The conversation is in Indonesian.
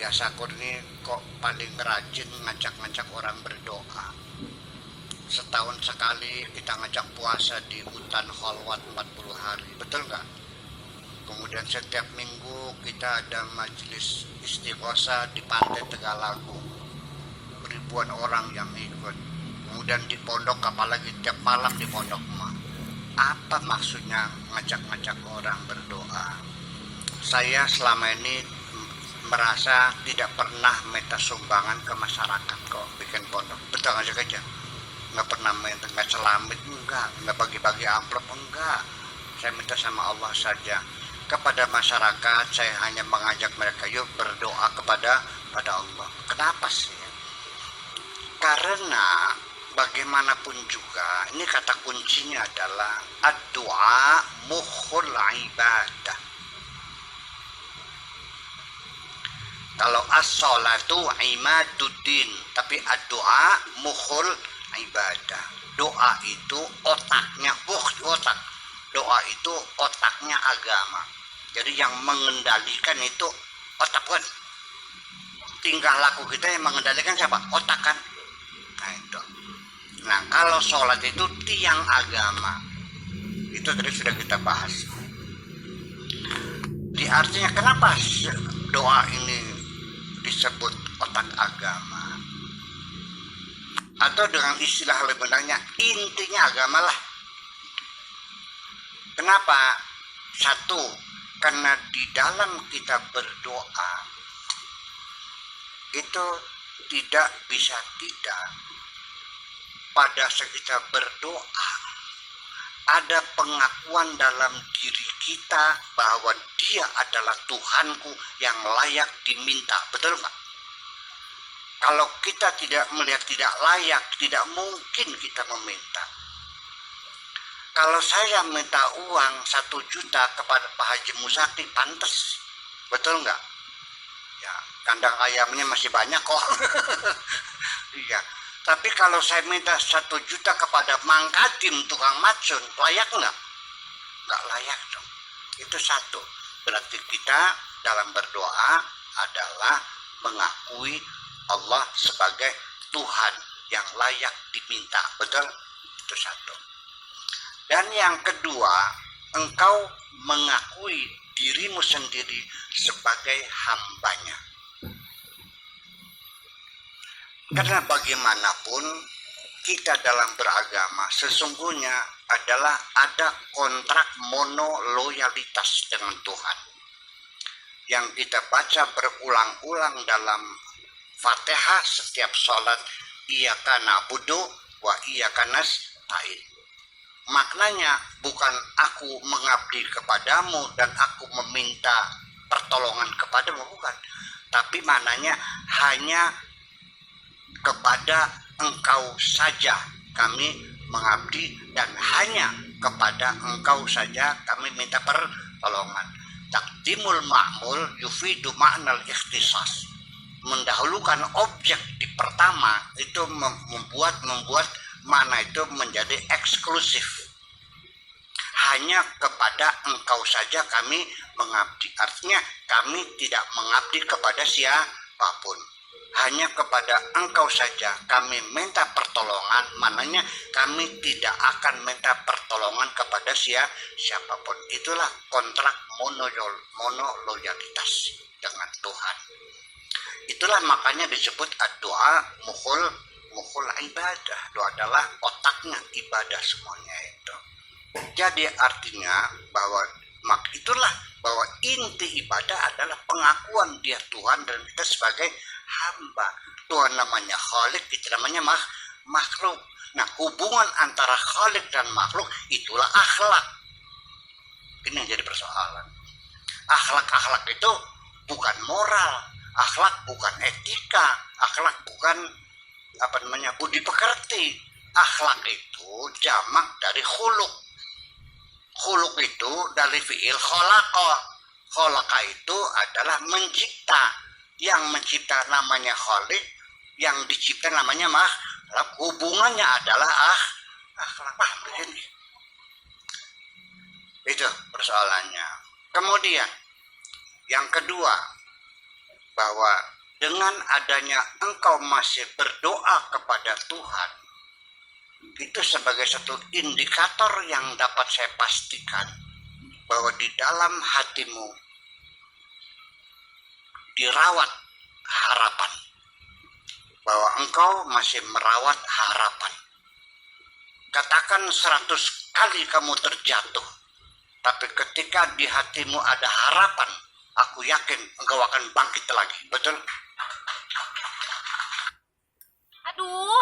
biasa aku ini kok paling rajin ngajak-ngajak orang berdoa. Setahun sekali kita ngajak puasa di hutan khalwat 40 hari, betul nggak? Kemudian setiap minggu kita ada majelis istighosah di pantai Tegalagu, ribuan orang yang ikut. Kemudian di pondok, apalagi tiap malam di pondok mah. Apa maksudnya ngajak-ngajak orang berdoa? Saya selama ini merasa tidak pernah minta sumbangan ke masyarakat kok bikin pondok. Betul aja. Nggak pernah minta celamit, nggak bagi-bagi amplop, enggak. Saya minta sama Allah saja. Kepada masyarakat saya hanya mengajak mereka, yuk berdoa kepada Allah. Kenapa sih? Karena bagaimanapun juga ini kata kuncinya adalah ad-du'a mukhul ibadah. Kalau as-sholatu imaduddin, tapi ad-du'a mukhul ibadah. Doa itu otaknya, otak. Doa itu otaknya agama. Jadi yang mengendalikan itu otak, bukan? Tingkah laku kita yang mengendalikan siapa? Otak kan? Nah itu. Nah kalau sholat itu tiang agama. Itu tadi sudah kita bahas. Di artinya kenapa doa ini disebut otak agama? Atau dengan istilah lebih benarnya, intinya agama lah. Kenapa? Satu, karena di dalam kita berdoa itu tidak bisa tidak. Pada saat kita berdoa ada pengakuan dalam diri kita bahwa Dia adalah Tuhanku yang layak diminta. Betul nggak? Kalau kita tidak melihat tidak layak, tidak mungkin kita meminta. Kalau saya minta uang 1 juta kepada Pak Haji Musaki, pantas. Betul nggak? Ya, kandang ayamnya masih banyak kok. Iya. Tapi kalau saya minta 1 juta kepada Mang Kadim, tukang macun, layak nggak? Nggak layak dong. Itu satu. Berarti kita dalam berdoa adalah mengakui Allah sebagai Tuhan yang layak diminta. Betul? Itu satu. Dan yang kedua, engkau mengakui dirimu sendiri sebagai hambanya. Karena bagaimanapun kita dalam beragama sesungguhnya adalah ada kontrak monoloyalitas dengan Tuhan. Yang kita baca berulang-ulang dalam Fatihah setiap sholat, iyyaka na'budu wa iyyaka nasta'in. Maknanya bukan aku mengabdi kepadamu dan aku meminta pertolongan kepadamu, bukan. Tapi maknanya hanya kepada engkau saja kami mengabdi dan hanya kepada engkau saja kami minta pertolongan. Taqdimul ma'mul yufidu ma'nal ikhtisas. Mendahulukan objek di pertama itu membuat mana itu menjadi eksklusif. Hanya kepada engkau saja kami mengabdi. Artinya kami tidak mengabdi kepada siapapun. Hanya kepada engkau saja kami minta pertolongan. Mananya kami tidak akan minta pertolongan kepada siapapun. Itulah kontrak monoloyalitas dengan Tuhan. Itulah makanya disebut doa mukhul ibadah. Doa adalah otaknya ibadah semuanya itu. Jadi artinya bahwa itulah bahwa inti ibadah adalah pengakuan Dia Tuhan dan kita sebagai hamba. Tuhan namanya Khalik, kita namanya makhluk. Nah, hubungan antara Khalik dan makhluk itulah akhlak. Ini yang jadi persoalan. Akhlak itu bukan moral, akhlak bukan etika, akhlak bukan budi pekerti. Akhlak itu jamak dari khuluq. Khuluq itu dari fi'il khalaqa. Khalaqa itu adalah mencipta. Yang mencipta namanya Khalik, yang dicipta namanya makhluk. Hubungannya adalah akhlak. Begini. Itu persoalannya. Kemudian yang kedua, bahwa dengan adanya engkau masih berdoa kepada Tuhan, itu sebagai satu indikator yang dapat saya pastikan bahwa di dalam hatimu dirawat harapan, bahwa engkau masih merawat harapan. Katakan 100 kali kamu terjatuh, tapi ketika di hatimu ada harapan, aku yakin engkau akan bangkit lagi. Betul? Aduh.